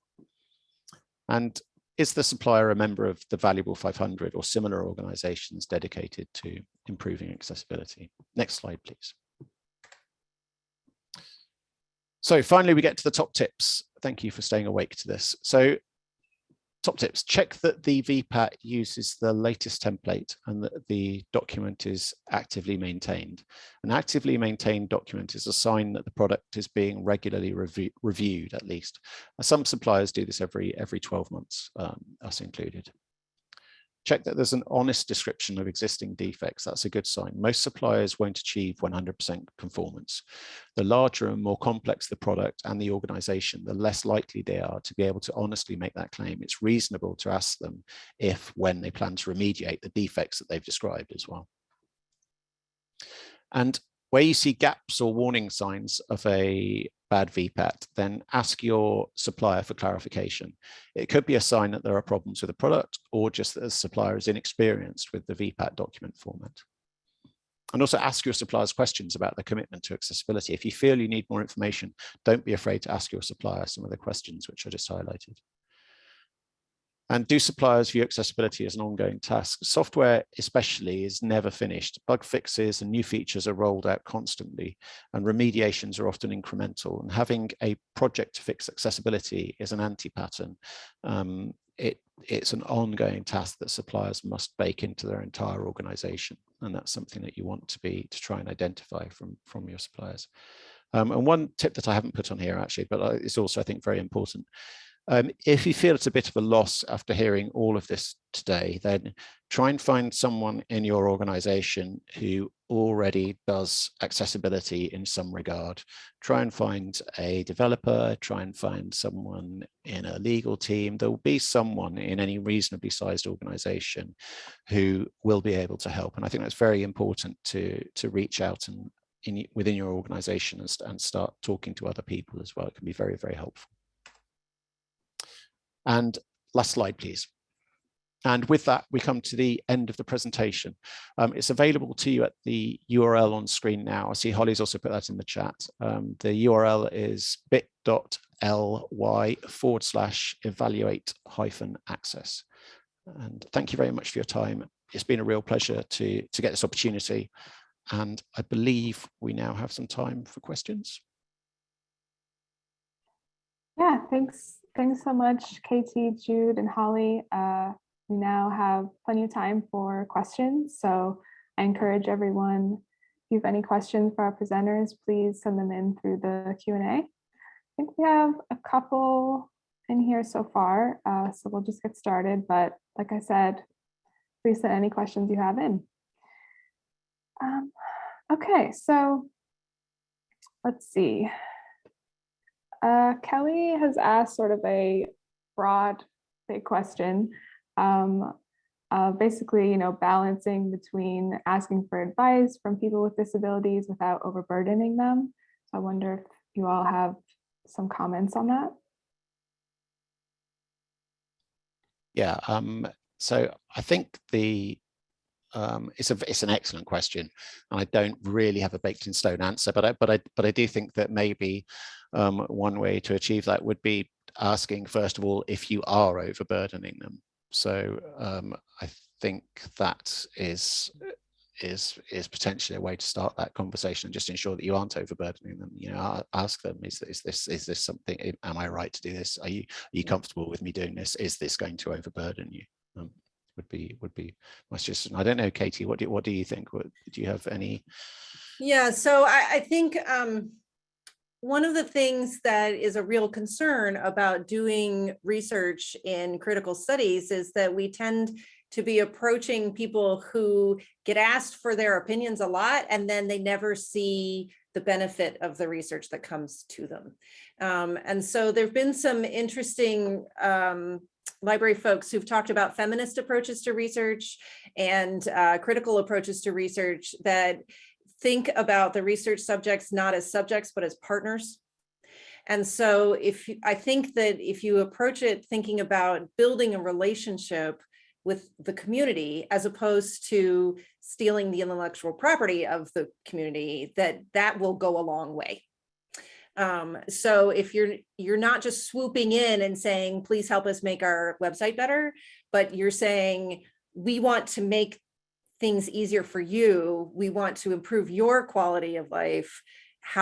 And is the supplier a member of the Valuable 500 or similar organizations dedicated to improving accessibility? Next slide, please. So finally, we get to the top tips. Thank you for staying awake to this. So top tips: check that the Vpat uses the latest template and that the document is actively maintained. An actively maintained document is a sign that the product is being regularly reviewed, at least. Some suppliers do this every 12 months, us included. Check that there's an honest description of existing defects. That's a good sign. Most suppliers won't achieve 100% conformance. The larger and more complex the product and the organization, the less likely they are to be able to honestly make that claim. It's reasonable to ask them if, when they plan to remediate the defects that they've described as well. And where you see gaps or warning signs of a bad Vpat, then ask your supplier for clarification. It could be a sign that there are problems with the product, or just that the supplier is inexperienced with the Vpat document format. And also ask your suppliers questions about their commitment to accessibility. If you feel you need more information, don't be afraid to ask your supplier some of the questions which I just highlighted. And do suppliers view accessibility as an ongoing task? Software especially is never finished. Bug fixes and new features are rolled out constantly, and remediations are often incremental. And having a project to fix accessibility is an anti-pattern. It's an ongoing task that suppliers must bake into their entire organization. And that's something that you want to try and identify from your suppliers. And one tip that I haven't put on here actually, but it's also, I think, very important. If you feel it's a bit of a loss after hearing all of this today, then try and find someone in your organization who already does accessibility in some regard. Try and find a developer, try and find someone in a legal team. There will be someone in any reasonably sized organization who will be able to help. And I think that's very important to reach out and within your organization and start talking to other people as well. It can be very, very helpful. And last slide, please. And with that, we come to the end of the presentation. It's available to you at the URL on screen now. I see Holly's also put that in the chat. The URL is bit.ly/evaluate-access. And thank you very much for your time. It's been a real pleasure to get this opportunity. And I believe we now have some time for questions. Yeah, thanks so much, Katie, Jude, and Holly. We now have plenty of time for questions, so I encourage everyone, if you have any questions for our presenters, please send them in through the Q&A. I think we have a couple in here so far, so we'll just get started. But like I said, please send any questions you have in. Okay, so let's see. Kelly has asked sort of a broad, big question. Basically, balancing between asking for advice from people with disabilities without overburdening them. So I wonder if you all have some comments on that. Yeah, so I think it's an excellent question, and I don't really have a baked in stone answer, but I do think that maybe one way to achieve that would be asking, first of all, if you are overburdening them. So I think that is is potentially a way to start that conversation and just ensure that you aren't overburdening them. You know, ask them, is this something, am I right to do this? Are you comfortable with me doing this? Is this going to overburden you? Would be my suggestion. I don't know, Katie, what do you think? Do you have any? Yeah, so I think one of the things that is a real concern about doing research in critical studies is that we tend to be approaching people who get asked for their opinions a lot, and then they never see the benefit of the research that comes to them. And so there've been some interesting library folks who've talked about feminist approaches to research and critical approaches to research that think about the research subjects not as subjects, but as partners. And so I think that if you approach it thinking about building a relationship with the community, as opposed to stealing the intellectual property of the community, that will go a long way. So if you're not just swooping in and saying, please help us make our website better, but you're saying, we want to make things easier for you, we want to improve your quality of life,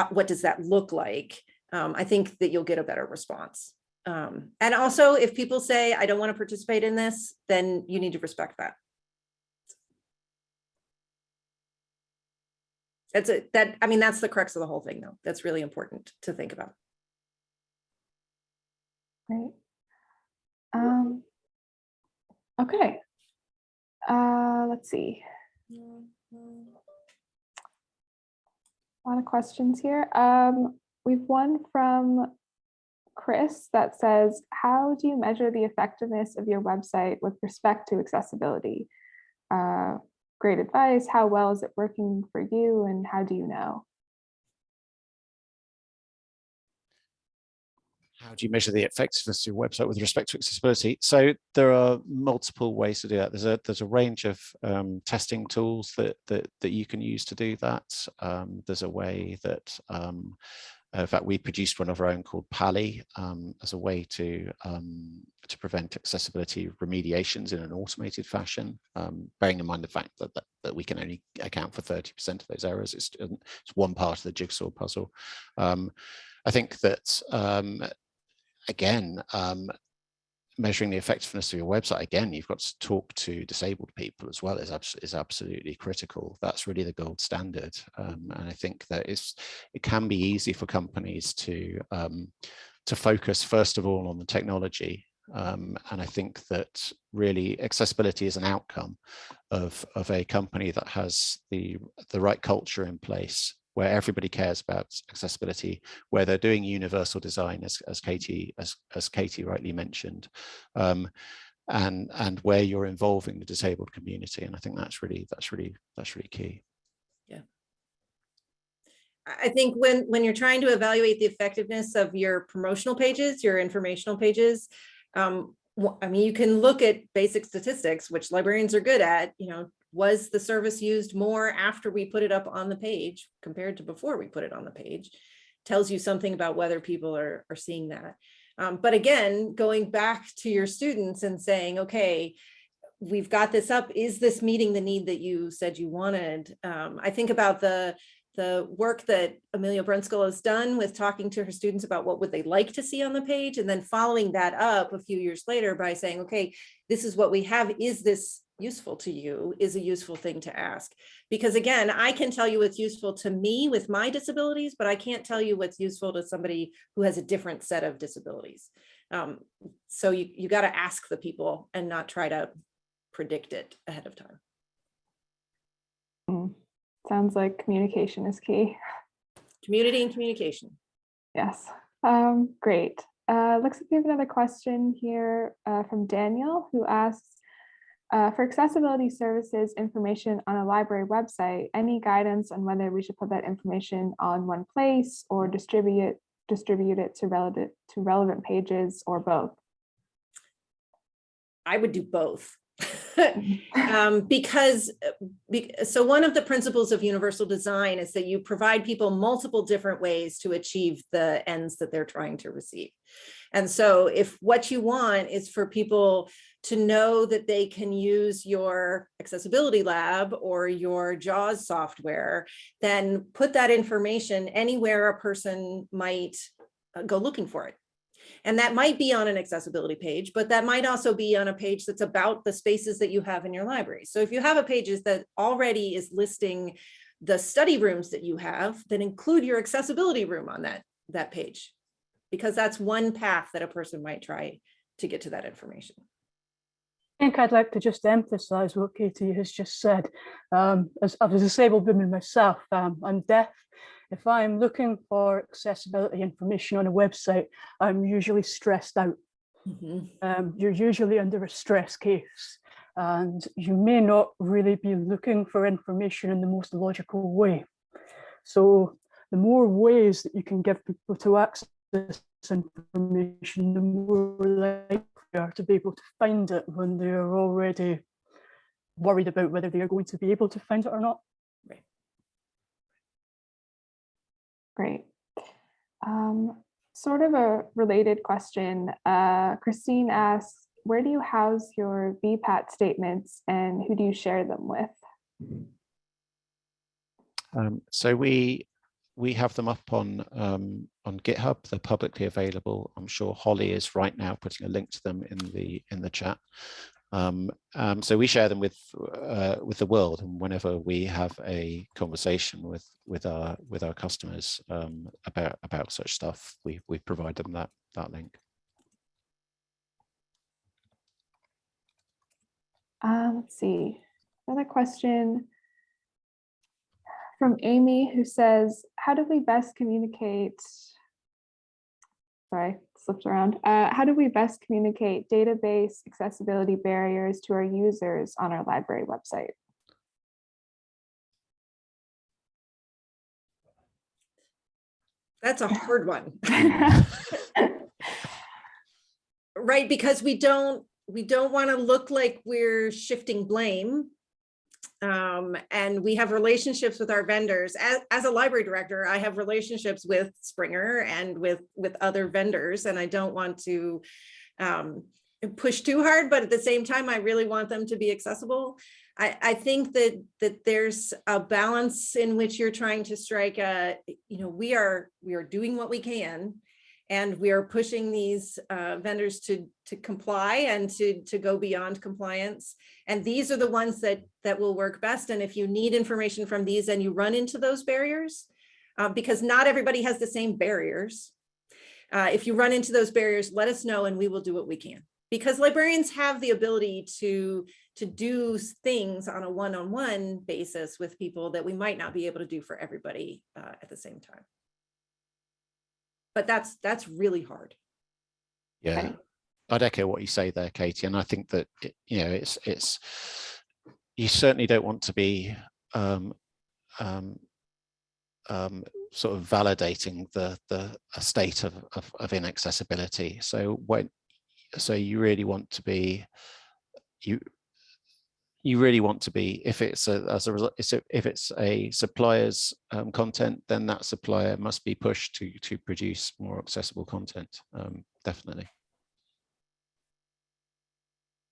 what does that look like? I think that you'll get a better response. And also, if people say, I don't want to participate in this, then you need to respect that. That's the crux of the whole thing, though. That's really important to think about. Great. Okay. Let's see. A lot of questions here. We've one from Chris that says, how do you measure the effectiveness of your website with respect to accessibility? Great advice. How well is it working for you, and how do you know? How do you measure the effectiveness of your website with respect to accessibility? So there are multiple ways to do that. There's a range of testing tools that you can use to do that. There's a way that, in fact, we produced one of our own called Pally as a way to prevent accessibility remediations in an automated fashion, bearing in mind the fact that we can only account for 30% of those errors. It's one part of the jigsaw puzzle. I think that again, measuring the effectiveness of your website, again, you've got to talk to disabled people as well, is absolutely critical. That's really the gold standard. And I think that it can be easy for companies to focus, first of all, on the technology. And I think that really accessibility is an outcome of a company that has the right culture in place, where everybody cares about accessibility, where they're doing universal design, as Katie rightly mentioned, and where you're involving the disabled community. And I think that's really key. Yeah. I think when you're trying to evaluate the effectiveness of your promotional pages, your informational pages, you can look at basic statistics, which librarians are good at. Was the service used more after we put it up on the page compared to before we put it on the page? Tells you something about whether people are seeing that. But again, going back to your students and saying, okay, we've got this up. Is this meeting the need that you said you wanted? I think about the work that Amelia Brunskill has done with talking to her students about what would they like to see on the page, and then following that up a few years later by saying, okay, this is what we have. Is this useful to you? Is a useful thing to ask? Because again, I can tell you what's useful to me with my disabilities, but I can't tell you what's useful to somebody who has a different set of disabilities. So you got to ask the people and not try to predict it ahead of time. Sounds like communication is key. Community and communication. Yes. Great. Looks like we have another question here from Daniel, who asks, for accessibility services information on a library website, any guidance on whether we should put that information on one place or distribute it to relevant pages, or both? I would do both. So one of the principles of universal design is that you provide people multiple different ways to achieve the ends that they're trying to receive. And so if what you want is for people to know that they can use your accessibility lab or your JAWS software, then put that information anywhere a person might go looking for it. And that might be on an accessibility page, but that might also be on a page that's about the spaces that you have in your library. So if you have a page that already is listing the study rooms that you have, then include your accessibility room on that page, because that's one path that a person might try to get to that information. I think I'd like to just emphasize what Katie has just said. As a disabled woman myself, I'm deaf. If I'm looking for accessibility information on a website, I'm usually stressed out. You're usually under a stress case, and you may not really be looking for information in the most logical way. So the more ways that you can give people to access information, the more likely they are to be able to find it when they're already worried about whether they are going to be able to find it or not. Right. Great. Sort of a related question. Christine asks, where do you house your Vpat statements and who do you share them with? So we have them up on GitHub. They're publicly available. I'm sure Holly is right now putting a link to them in the chat. So we share them with the world, and whenever we have a conversation with our customers about such stuff, we provide them that link. Let's see. Another question from Amy, who says, how do we best communicate? Sorry, slipped around. How do we best communicate database accessibility barriers to our users on our library website? That's a hard one. Right, because we don't want to look like we're shifting blame. And we have relationships with our vendors. As a library director, I have relationships with Springer and with other vendors, and I don't want to push too hard, but at the same time, I really want them to be accessible. I think that there's a balance in which you're trying to strike we are doing what we can, and we are pushing these vendors to comply and to go beyond compliance. And these are the ones that will work best. And if you need information from these and you run into those barriers, because not everybody has the same barriers. If you run into those barriers, let us know and we will do what we can. Because librarians have the ability to do things on a one-on-one basis with people that we might not be able to do for everybody at the same time. But that's really hard. Yeah, Okay. I'd echo what you say there, Katie, and I think that it's you certainly don't want to be sort of validating the state of inaccessibility. So you really want to be if it's if it's a supplier's content, then that supplier must be pushed to produce more accessible content. Definitely.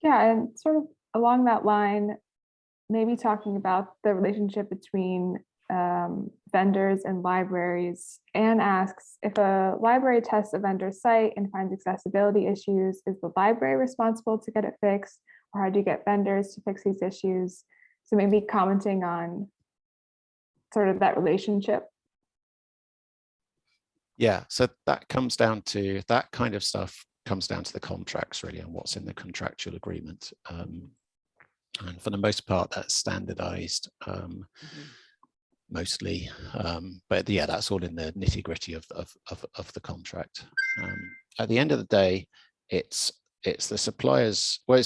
Yeah, and sort of along that line, maybe talking about the relationship between vendors and libraries. Anne asks, if a library tests a vendor's site and finds accessibility issues, is the library responsible to get it fixed? Or how do you get vendors to fix these issues? So maybe commenting on sort of that relationship. Yeah, so that comes down to, that kind of stuff comes down to the contracts really, and what's in the contractual agreement. And for the most part, that's standardized mostly. But yeah, that's all in the nitty gritty of the contract. At the end of the day, it's the suppliers, well,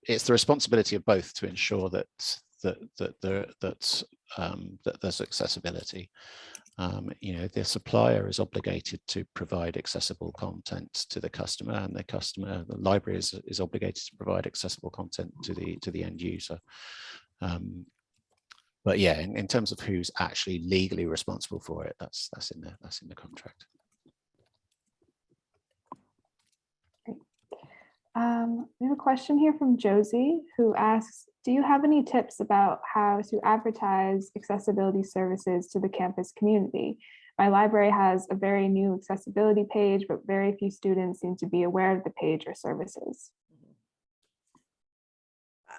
it's the responsibility of both to ensure that there's accessibility. You know, the supplier is obligated to provide accessible content to the customer, and the library is obligated to provide accessible content to the end user. But yeah, in terms of who's actually legally responsible for it, that's in the contract. We have a question here from Josie, who asks, do you have any tips about how to advertise accessibility services to the campus community? My library has a very new accessibility page, but very few students seem to be aware of the page or services.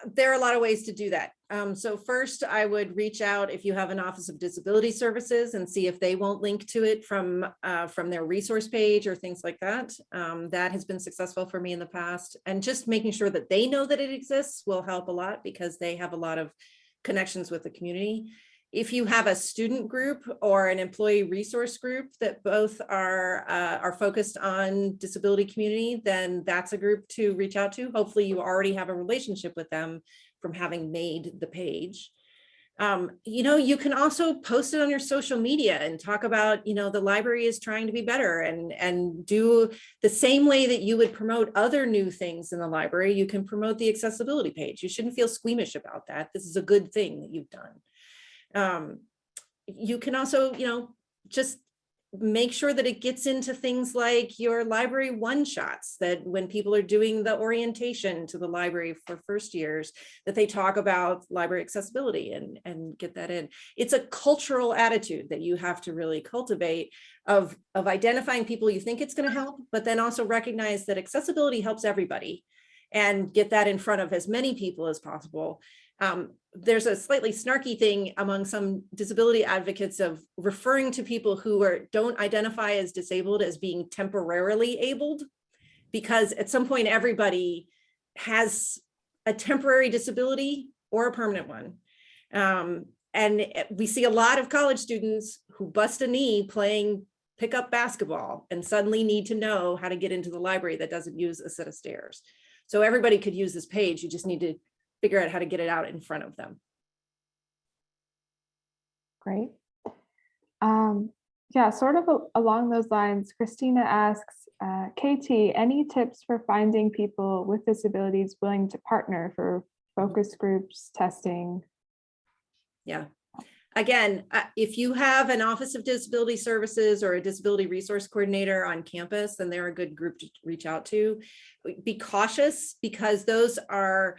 There are a lot of ways to do that. So first, I would reach out if you have an Office of Disability Services and see if they won't link to it from their resource page or things like that. That has been successful for me in the past. And just making sure that they know that it exists will help a lot, because they have a lot of connections with the community. If you have a student group or an employee resource group that both are focused on disability community, then that's a group to reach out to. Hopefully you already have a relationship with them from having made the page. You know, you can also post it on your social media and talk about, you know, the library is trying to be better, and do the same way that you would promote other new things in the library. You can promote the accessibility page. You shouldn't feel squeamish about that. This is a good thing that you've done. You can also, you know, just make sure that it gets into things like your library one-shots, that when people are doing the orientation to the library for first years, that they talk about library accessibility and get that in. It's a cultural attitude that you have to really cultivate of identifying people you think it's going to help, but then also recognize that accessibility helps everybody, and get that in front of as many people as possible. There's a slightly snarky thing among some disability advocates of referring to people who don't identify as disabled as being temporarily abled, because at some point everybody has a temporary disability or a permanent one. And we see a lot of college students who bust a knee playing pickup basketball and suddenly need to know how to get into the library that doesn't use a set of stairs. So everybody could use this page. You just need to figure out how to get it out in front of them. Great. Yeah, sort of along those lines, Christina asks, KT, any tips for finding people with disabilities willing to partner for focus groups, testing? Yeah. Again, if you have an Office of Disability Services or a disability resource coordinator on campus, then they're a good group to reach out to. Be cautious, because those are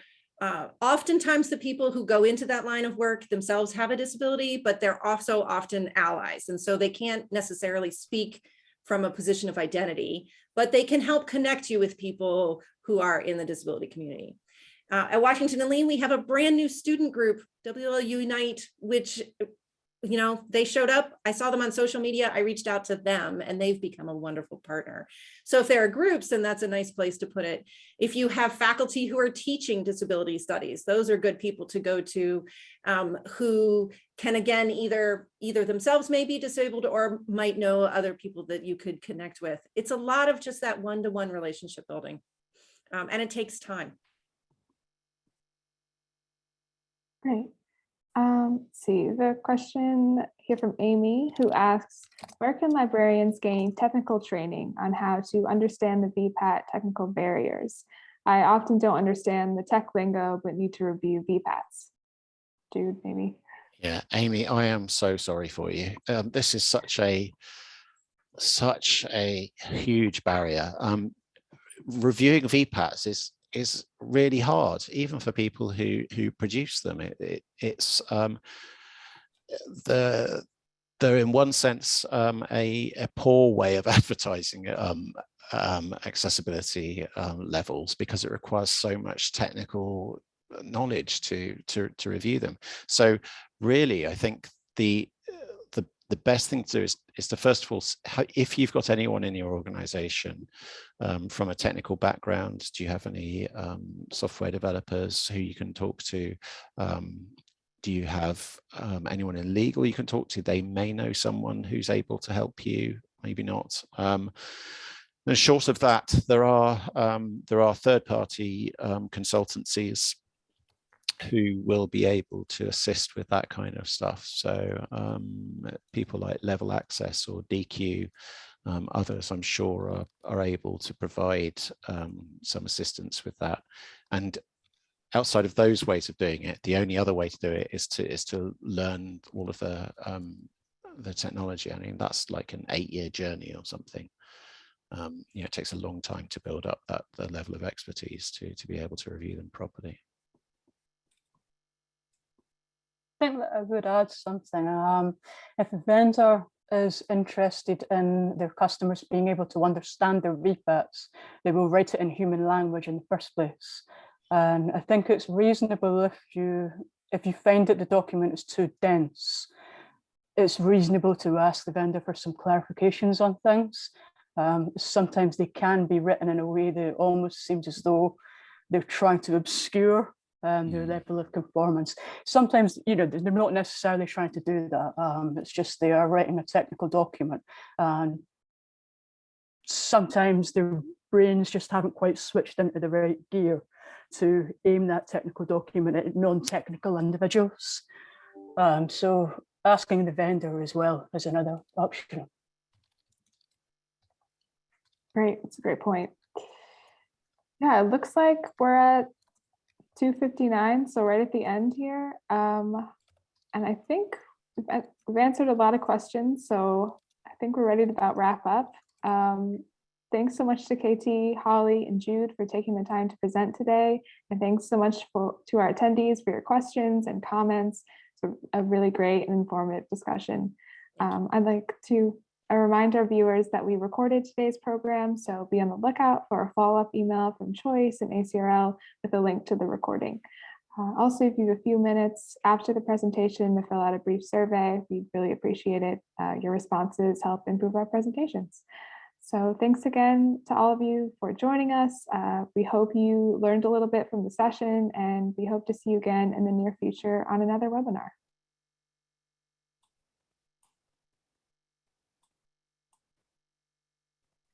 oftentimes the people who go into that line of work themselves have a disability, but they're also often allies. And so they can't necessarily speak from a position of identity, but they can help connect you with people who are in the disability community. At Washington and Lee, we have a brand new student group, WL Unite, which, you know, they showed up. I saw them on social media. I reached out to them and they've become a wonderful partner. So if there are groups, then that's a nice place to put it. If you have faculty who are teaching disability studies, those are good people to go to, who can, again, either themselves may be disabled or might know other people that you could connect with. It's a lot of just that one-to-one relationship building, and it takes time. Great. Let's see, the question here from Amy, who asks, where can librarians gain technical training on how to understand the Vpat technical barriers? I often don't understand the tech lingo, but need to review Vpats. Jude, maybe. Yeah, Amy, I am so sorry for you. This is such a huge barrier. Reviewing Vpats is really hard, even for people who produce them. They're in one sense a poor way of advertising accessibility levels, because it requires so much technical knowledge to review them. So really, I think the best thing to do is to, first of all, if you've got anyone in your organization from a technical background, do you have any software developers who you can talk to? Do you have anyone in legal you can talk to? They may know someone who's able to help you, maybe not. And short of that, there are third-party consultancies who will be able to assist with that kind of stuff. So people like Level Access or DQ, others I'm sure are able to provide some assistance with that. And outside of those ways of doing it, the only other way to do it is to learn all of the technology. I mean, that's like an 8-year journey or something. You know, it takes a long time to build up the level of expertise to be able to review them properly. I think that I would add something. If a vendor is interested in their customers being able to understand their Vpats, they will write it in human language in the first place. And I think it's reasonable if you find that the document is too dense, it's reasonable to ask the vendor for some clarifications on things. Sometimes they can be written in a way that almost seems as though they're trying to obscure their level of conformance. Sometimes, you know, they're not necessarily trying to do that. It's just they are writing a technical document, and sometimes their brains just haven't quite switched into the right gear to aim that technical document at non-technical individuals. So asking the vendor as well is another option. Great, that's a great point. Yeah, it looks like we're at 2:59, so right at the end here. And I think we've answered a lot of questions, so I think we're ready to about wrap up. Thanks so much to Katie, Holly, and Jude for taking the time to present today. And thanks so much to our attendees for your questions and comments. It's a really great and informative discussion. I'd like to remind our viewers that we recorded today's program, so be on the lookout for a follow-up email from Choice and ACRL with a link to the recording. Also, if you have a few minutes after the presentation to fill out a brief survey, we'd really appreciate it. Your responses help improve our presentations. So thanks again to all of you for joining us. We hope you learned a little bit from the session, and we hope to see you again in the near future on another webinar.